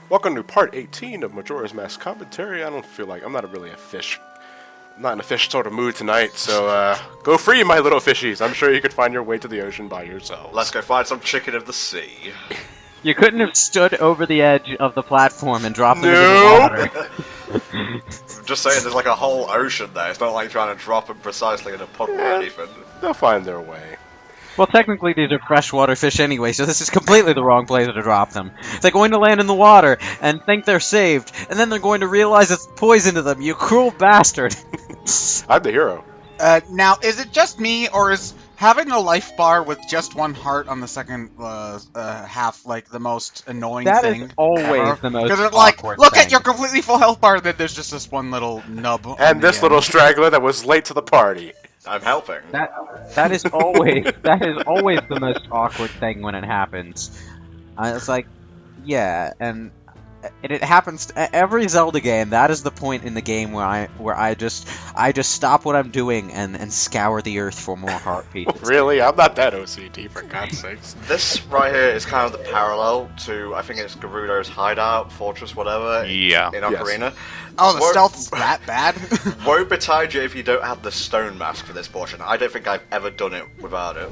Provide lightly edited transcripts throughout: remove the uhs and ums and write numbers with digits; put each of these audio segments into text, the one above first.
Welcome to part 18 of Majora's Mask Commentary. I don't feel like I'm not really a fish. I'm not in a fish sort of mood tonight, so go free, my little fishies. I'm sure you could find your way to the ocean by yourselves. Let's go find some chicken of the sea. You couldn't have stood over the edge of the platform and dropped them into the water. Just saying, there's like a whole ocean there. It's not like trying to drop them precisely in a pond or anything. They'll find their way. Well, technically these are freshwater fish anyway, so this is completely the wrong place to drop them. They're going to land in the water and think they're saved, and then they're going to realize it's poison to them, you cruel bastard. I'm the hero. Now, is it just me, or is having a life bar with just one heart on the second half, like, the most annoying thing? That is always the most Because it's like, awkward look thing. at your completely full health bar, then there's just this one little nub. And this little straggler that was late to the party. I'm helping. That is always the most awkward thing when it happens. It's like, yeah, and it happens to every Zelda game. That is the point in the game where I just stop what I'm doing and scour the earth for more heart pieces. Really? I'm not that OCD, for God's sakes. This right here is kind of the parallel to, I think it's Gerudo's hideout, fortress, whatever, Yeah. in Ocarina. Oh, the stealth's that bad? Woe betide you if you don't have the stone mask for this portion. I don't think I've ever done it without it.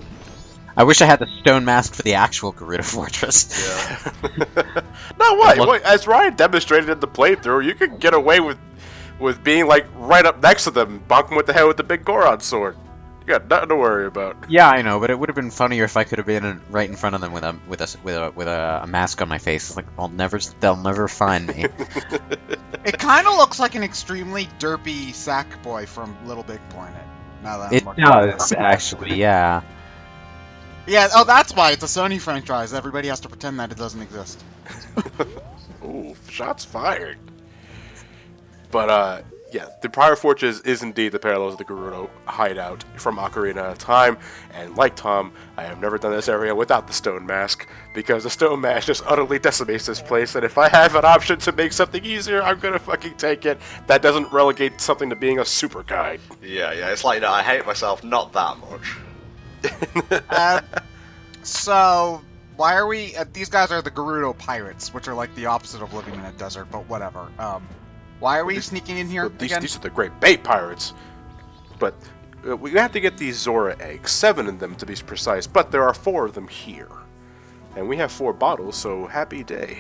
I wish I had the stone mask for the actual Gerudo Fortress. Yeah. No, what? As Ryan demonstrated in the playthrough, you could get away with being, like, right up next to them, bonk them with the head with the big Goron sword. You got nothing to worry about. Yeah, I know, but it would have been funnier if I could have been right in front of them with a mask on my face. It's like they'll never find me. It kind of looks like an extremely derpy sack boy from Little Big Planet. Now that It I'm looking at does actually, yeah. Yeah, oh, that's why it's a Sony franchise. Everybody has to pretend that it doesn't exist. Ooh, shots fired. But, yeah, the Prior Fortress is indeed the parallels of the Gerudo hideout from Ocarina of Time, and like Tom, I have never done this area without the stone mask, because the stone mask just utterly decimates this place, and if I have an option to make something easier, I'm gonna fucking take it. That doesn't relegate something to being a super guide. Yeah, it's like, I hate myself, not that much. So, why are we... these guys are the Gerudo Pirates, which are like the opposite of living in a desert, but whatever. Why are we sneaking in here again? These are the Great Bait Pirates. But we have to get these Zora eggs, 7 of them to be precise, but there are 4 of them here. And we have 4 bottles, so happy day.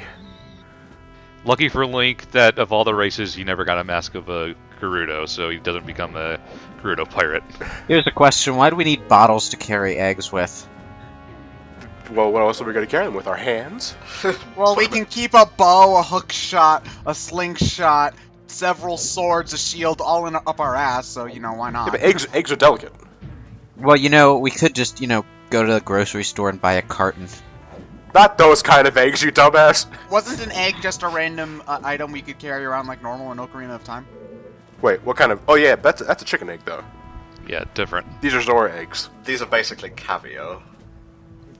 Lucky for Link that of all the races, he never got a mask of a Gerudo, so he doesn't become a Gerudo pirate. Here's a question: why do we need bottles to carry eggs with? Well, what else are we going to carry them with? Our hands? Well, we can keep a bow, a hook shot, a slingshot, several swords, a shield, all up our ass, so, you know, why not? Yeah, but eggs are delicate. Well, we could just, go to the grocery store and buy a carton. Not those kind of eggs, you dumbass. Wasn't an egg just a random item we could carry around like normal in Ocarina of Time? Wait, what kind of... Oh, yeah, that's a chicken egg, though. Yeah, different. These are Zora eggs. These are basically caviar.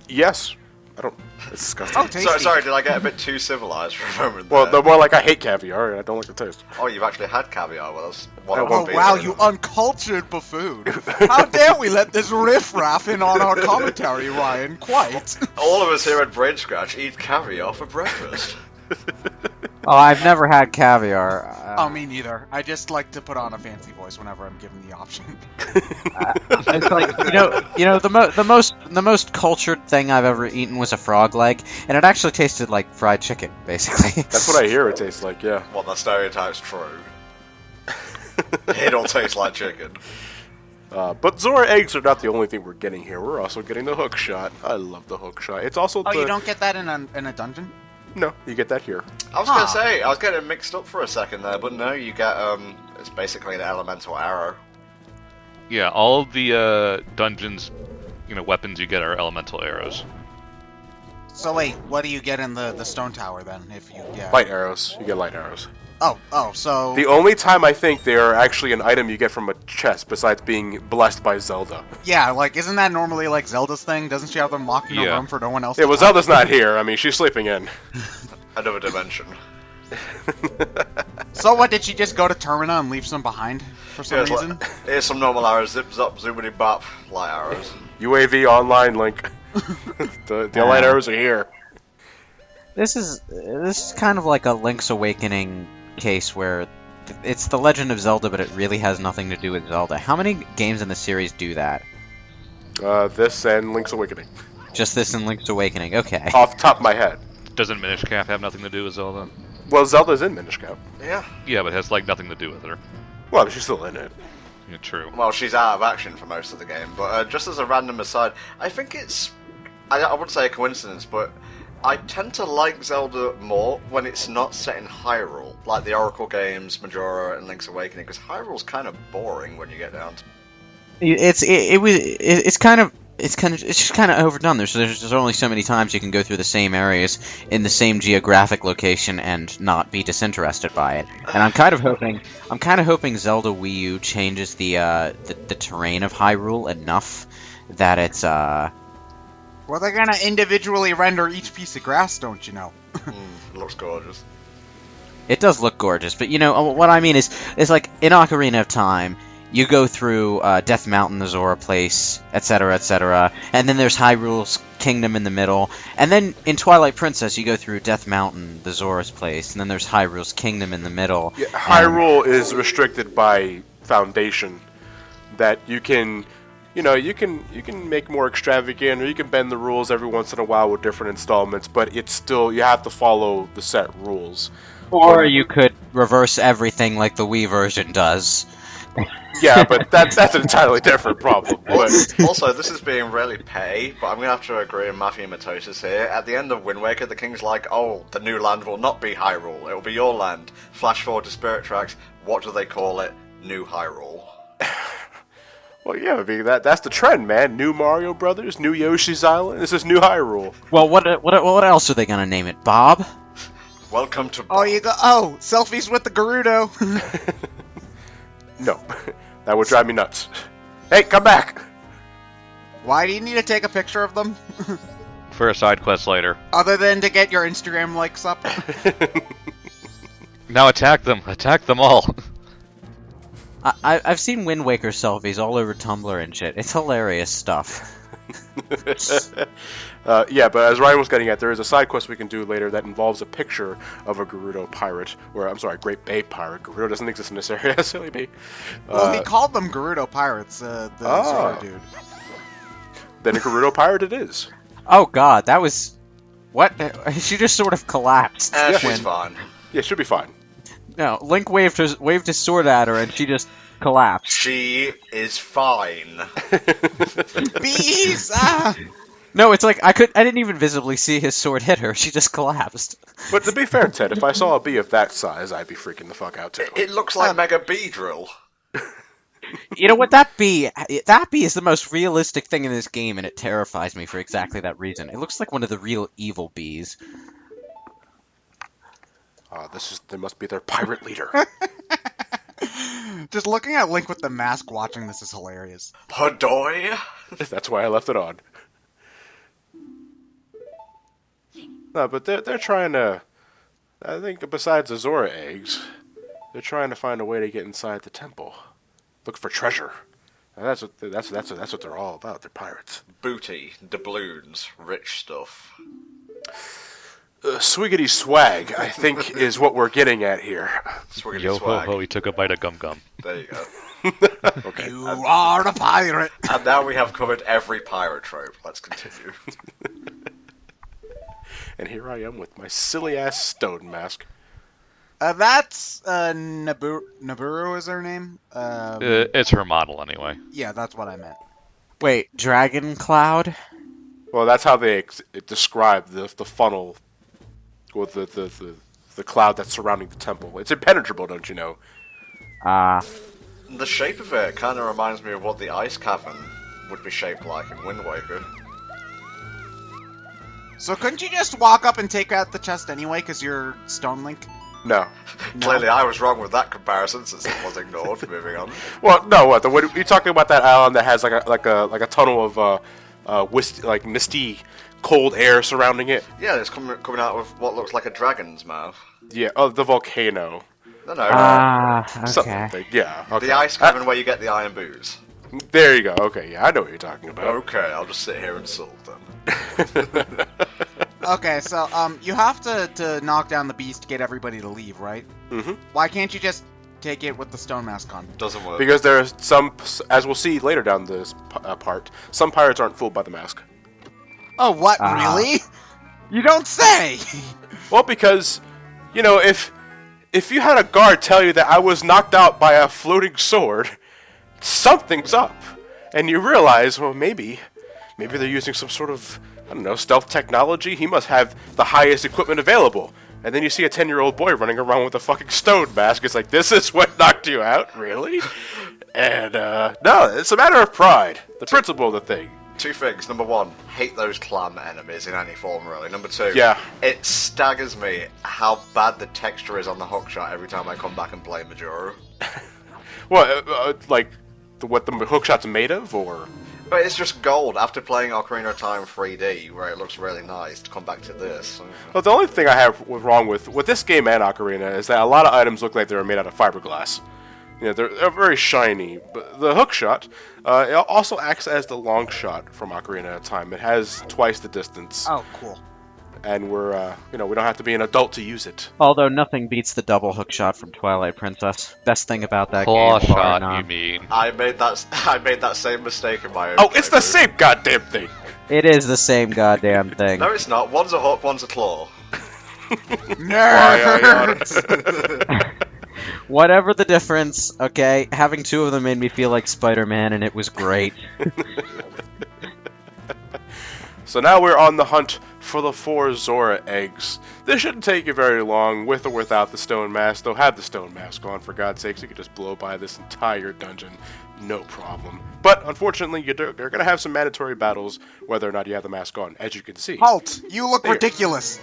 Yes. I don't... It's disgusting. Oh, tasty. Sorry, did I get a bit too civilized for a moment Well, there? they're more like I hate caviar, and I don't like the taste. Oh, you've actually had caviar with us. Oh, wow, you uncultured buffoon. How dare we let this riffraff in on our commentary, Ryan? Quite. All of us here at BrainScratch eat caviar for breakfast. Oh, I've never had caviar. Oh, me neither. I just like to put on a fancy voice whenever I'm given the option. It's like the most cultured thing I've ever eaten was a frog leg, and it actually tasted like fried chicken, basically. That's what I hear it tastes like, yeah. Well, the stereotype's true. It'll taste like chicken. But Zora eggs are not the only thing we're getting here. We're also getting the hook shot. I love the hook shot. It's also You don't get that in a dungeon? No, you get that here. I was gonna say, I was getting mixed up for a second there, but no, you get, it's basically an elemental arrow. Yeah, all of the dungeons, weapons you get are elemental arrows. So wait, what do you get in the stone tower then, if you get... Light arrows. You get light arrows. Oh, so... The only time I think they are actually an item you get from a chest, besides being blessed by Zelda. Yeah, like, isn't that normally, like, Zelda's thing? Doesn't she have them locked in a Yeah. room for no one else Yeah, to well, touch? Zelda's not here. I mean, she's sleeping in. Another dimension. So what, did she just go to Termina and leave some behind for some Here's, reason? here's some normal arrows, zip, zop, zoomity bop, light arrows. UAV online, Link. the light arrows are here. This is kind of like a Link's Awakening case where it's The Legend of Zelda, but it really has nothing to do with Zelda. How many games in the series do that? This and Link's Awakening. Just this and Link's Awakening. Okay. Off the top of my head. Doesn't Minish Cap have nothing to do with Zelda? Well, Zelda's in Minish Cap. Yeah. Yeah, but it has like nothing to do with her. Well, she's still in it. Yeah, true. Well, she's out of action for most of the game, but just as a random aside, I think it's... I wouldn't say a coincidence, but I tend to like Zelda more when it's not set in Hyrule, like the Oracle games, Majora, and Link's Awakening, because Hyrule's kind of boring when you get down to It's just kind of overdone. There's only so many times you can go through the same areas in the same geographic location and not be disinterested by it. And I'm kind of hoping Zelda Wii U changes the terrain of Hyrule enough that it's Well, they're gonna individually render each piece of grass, don't you know? It looks gorgeous. It does look gorgeous, but you know what I mean is like in Ocarina of Time, you go through Death Mountain, the Zora Place, etc., and then there's Hyrule's Kingdom in the middle, and then in Twilight Princess, you go through Death Mountain, the Zora's Place, and then there's Hyrule's Kingdom in the middle. Yeah, Hyrule is restricted by Foundation, that you can. You know, you can make more extravagant, or you can bend the rules every once in a while with different installments, but it's still, you have to follow the set rules. Or you could reverse everything like the Wii version does. Yeah, but that's an entirely different problem. But Also, this is being really petty, but I'm going to have to agree with Matthew Matosis here. At the end of Wind Waker, the king's like, oh, the new land will not be Hyrule, it will be your land. Flash forward to Spirit Tracks, what do they call it? New Hyrule. well, yeah, I mean, that's the trend, man. New Mario Brothers, new Yoshi's Island. This is new Hyrule. Well, what else are they gonna name it? Bob? Welcome to... Oh, you go. Oh, selfies with the Gerudo. No, that would drive me nuts. Hey, come back! Why do you need to take a picture of them? For a side quest later. Other than to get your Instagram likes up. Now attack them! Attack them all! I've seen Wind Waker selfies all over Tumblr and shit. It's hilarious stuff. Yeah, but as Ryan was getting at, there is a side quest we can do later that involves a picture of a Gerudo pirate, or I'm sorry, Great Bay pirate. Gerudo doesn't exist in this area, silly me. Well, he called them Gerudo pirates, the Zora dude. Then a Gerudo pirate it is. Oh god, that was... What? She just sort of collapsed. She's fine. Yeah, should be fine. No, Link waved his sword at her and she just collapsed. She is fine. Bees! Ah! No, it's like I didn't even visibly see his sword hit her. She just collapsed. But to be fair, Ted, if I saw a bee of that size, I'd be freaking the fuck out too. It looks like Mega Bee Drill. You know what? That bee is the most realistic thing in this game, and it terrifies me for exactly that reason. It looks like one of the real evil bees. They must be their pirate leader. Just looking at Link with the mask watching this is hilarious. Hadoy? That's why I left it on. No, but they're trying to... I think besides the Zora eggs, they're trying to find a way to get inside the temple. Look for treasure. And that's what they're all about. They're pirates. Booty, doubloons, rich stuff. Swiggity swag, I think, is what we're getting at here. Swiggity Yo ho swag. ho, he took a bite of gum gum. There you go. Okay. You are a pirate! And now we have covered every pirate trope. Let's continue. And here I am with my silly-ass stone mask. That's, Naburu is her name? It's her model anyway. Yeah, that's what I meant. Wait, Dragon Cloud? Well, that's how they describe the funnel, or the cloud that's surrounding the temple. It's impenetrable, don't you know? The shape of it kind of reminds me of what the ice cavern would be shaped like in Wind Waker. So couldn't you just walk up and take out the chest anyway, because you're Stone Link? No. Clearly I was wrong with that comparison since it was ignored. Moving on. Well, no. What? You're talking about that island that has like a tunnel of misty, cold air surrounding it? Yeah, it's coming out of what looks like a dragon's mouth. Yeah. Oh, the volcano. No. Okay. Something like that. Yeah. Okay. The ice cavern where you get the iron booze. There you go. Okay. Yeah, I know what you're talking about. Okay, I'll just sit here and sulk then. Okay, so you have to knock down the beast to get everybody to leave, right? Mm-hmm. Why can't you just take it with the stone mask on? Doesn't work. Because there are some, as we'll see later down this part, some pirates aren't fooled by the mask. Oh, what? Really? You don't say! Well, because, you know, if you had a guard tell you that I was knocked out by a floating sword, something's up. And you realize, well, maybe they're using some sort of, I don't know, stealth technology. He must have the highest equipment available. And then you see a 10-year-old boy running around with a fucking stone mask. It's like, this is what knocked you out? Really? And, no, it's a matter of pride. The principle of the thing. Two things. Number one, hate those clam enemies in any form, really. Number two, Yeah. it staggers me how bad the texture is on the hookshot every time I come back and play Majora. Well, like, what the hookshot's made of, or... But it's just gold after playing Ocarina of Time 3D, where it looks really nice, to come back to this. Well, the only thing I have wrong with this game and Ocarina is that a lot of items look like they were made out of fiberglass. You know, they're very shiny. But the hookshot it also acts as the long shot from Ocarina of Time. It has twice the distance, Oh, cool. and we're we don't have to be an adult to use it. Although nothing beats the double hook shot from Twilight Princess. Best thing about that Claw game. bar shot, none. you mean? I made that same mistake in my own Oh, it's the playthrough. same goddamn thing. It is the same goddamn thing. No, it's not. One's a hook, one's a claw. Nerd! Whatever the difference, okay, having two of them made me feel like Spider-Man, and it was great. So now we're on the hunt for the 4 Zora eggs. This shouldn't take you very long, with or without the stone mask. Though have the stone mask on, for God's sakes, you could just blow by this entire dungeon, no problem. But unfortunately, you're going to have some mandatory battles, whether or not you have the mask on, as you can see. Halt! You look There. ridiculous!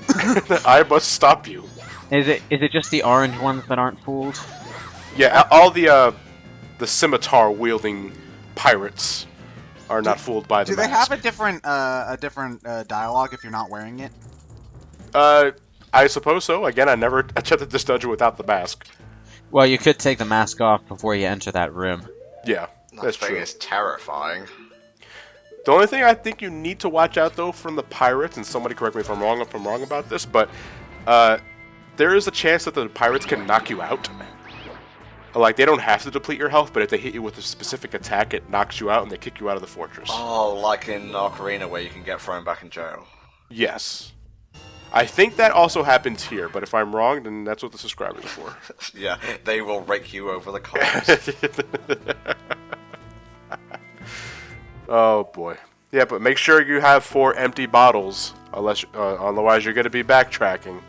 I must stop you. Is it just the orange ones that aren't fooled? Yeah, all the scimitar-wielding pirates are not fooled by the Do they mask. have a different dialogue if you're not wearing it? I suppose so. Again, I never attempted this dungeon without the mask. Well, you could take the mask off before you enter that room. Yeah, that's That thing true. is terrifying. The only thing I think you need to watch out, though, from the pirates, and somebody correct me if I'm wrong about this, but there is a chance that the pirates can knock you out. Like, they don't have to deplete your health, but if they hit you with a specific attack, it knocks you out and they kick you out of the fortress. Oh, like in Ocarina where you can get thrown back in jail. Yes. I think that also happens here, but if I'm wrong, then that's what the subscribers are for. Yeah, they will rake you over the coals. Oh boy. Yeah, but make sure you have 4 empty bottles, otherwise you're going to be backtracking.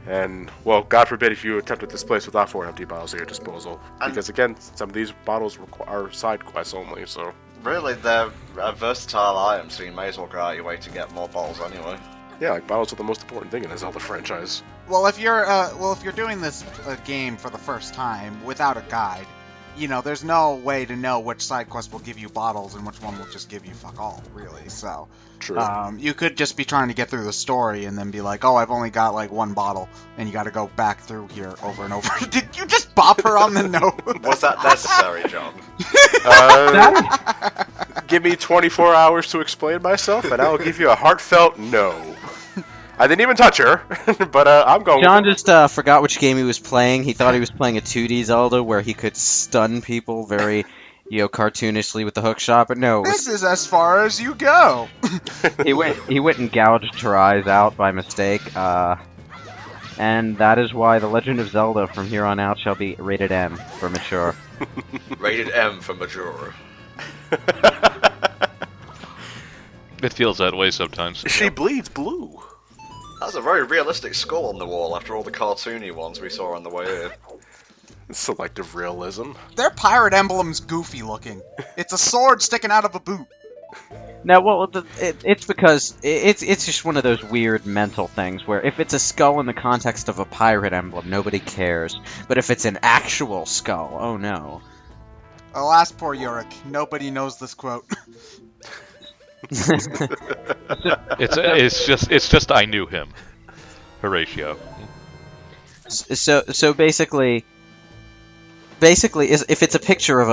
And, well, God forbid if you attempted this place without 4 empty bottles at your disposal. Because, again, some of these bottles are side quests only, so... Really, they're a versatile item, so you may as well go out your way to get more bottles anyway. Yeah, like, bottles are the most important thing in the Zelda franchise. Well, if you're doing this game for the first time without a guide, you know, there's no way to know which side quest will give you bottles and which one will just give you fuck all, really. So, True. you could just be trying to get through the story and then be like, oh, I've only got like 1 bottle, and you got to go back through here over and over. Did you just bop her on the nose? Was that necessary, John? Give me 24 hours to explain myself, and I'll give you a heartfelt no. I didn't even touch her, but I'm going John with it. just forgot which game he was playing. He thought he was playing a 2D Zelda where he could stun people very, cartoonishly with the hook shot, but no, it was This is as far as you go. he went and gouged her eyes out by mistake, and that is why The Legend of Zelda from here on out shall be rated M for mature. Rated M for Majora. It feels that way sometimes. She bleeds blue. That's a very realistic skull on the wall after all the cartoony ones we saw on the way in. Selective realism. Their pirate emblem's goofy looking. It's a sword sticking out of a boot. Now, well, it's because it's just one of those weird mental things where if it's a skull in the context of a pirate emblem, nobody cares. But if it's an actual skull, oh no. Alas, poor Yorick. Nobody knows this quote. It's just I knew him. Horatio. So basically, if it's a picture of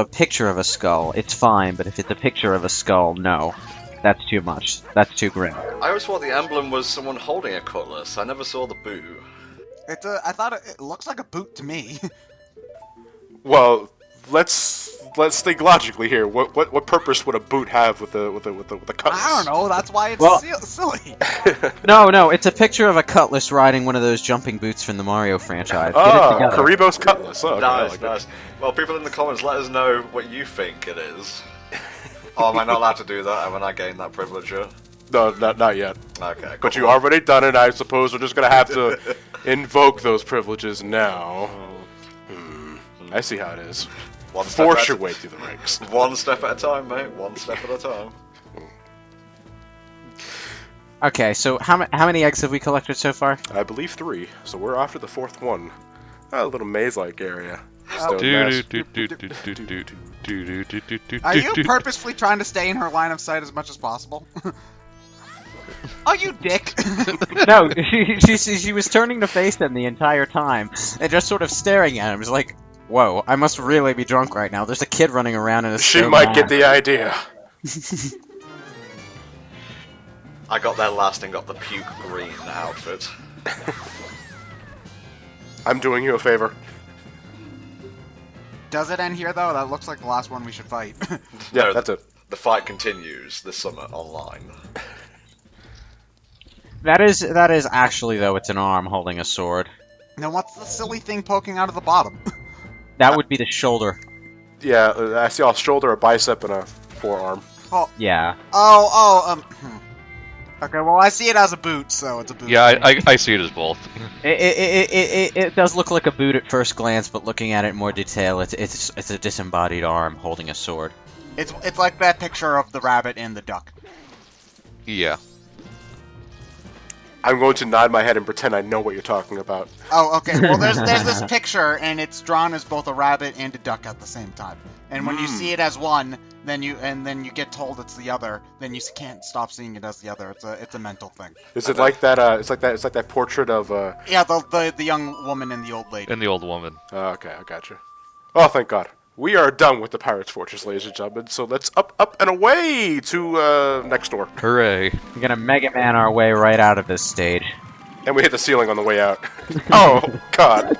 a skull, it's fine. But if it's a picture of a skull, no. That's too much. That's too grim. I always thought the emblem was someone holding a cutlass. I never saw the boot. I thought it looks like a boot to me. Well, let's think logically here. What purpose would a boot have with a cutlass? I don't know. That's why it's Well- silly. No, it's a picture of a cutlass riding one of those jumping boots from the Mario franchise. Get it Oh, together. Karibo's cutlass. Oh, okay, I Nice, like nice. Well, people in the comments, let us know what you think it is. Oh, am I not allowed to do that? Haven't I gained that privilege yet? that. No, not yet. Okay. But cool. you already done it. I suppose we're just gonna have to invoke those privileges now. I see how it is. One step Force at your way through the ranks. One step at a time, mate. One step at a time. Okay, so how many eggs have we collected so far? I believe 3. So we're after the 4th one. A little maze-like area. Stone Do mass. do do do do do do do do do do. Are you purposefully trying to stay in her line of sight as much as possible? Oh, you dick! No, she was turning to face him the entire time and just sort of staring at him. It's like, whoa, I must really be drunk right now. There's a kid running around in a She stone might get mask. the idea. I got there last and got the puke green outfit. I'm doing you a favor. Does it end here though? That looks like the last one we should fight. Yeah, No, that's it. The fight continues this summer online. That is actually, though, it's an arm holding a sword. Now what's the silly thing poking out of the bottom? That would be the shoulder. Yeah, I see a shoulder, a bicep, and a forearm. Yeah. Okay, well I see it as a boot, so it's a boot. Yeah, I see it as both. It does look like a boot at first glance, but looking at it in more detail, it's a disembodied arm holding a sword. It's like that picture of the rabbit and the duck. Yeah. I'm going to nod my head and pretend I know what you're talking about. Oh, okay. Well, there's this picture, and it's drawn as both a rabbit and a duck at the same time. And when you see it as one, then you get told it's the other. Then you can't stop seeing it as the other. It's a mental thing. Is it like that? It's like that portrait of. Yeah, the young woman and the old lady. And the old woman. Okay, I gotcha. Oh, thank God. We are done with the Pirate's Fortress, ladies and gentlemen. So let's up and away to next door. Hooray. We're gonna Mega Man our way right out of this stage. And we hit the ceiling on the way out. Oh God.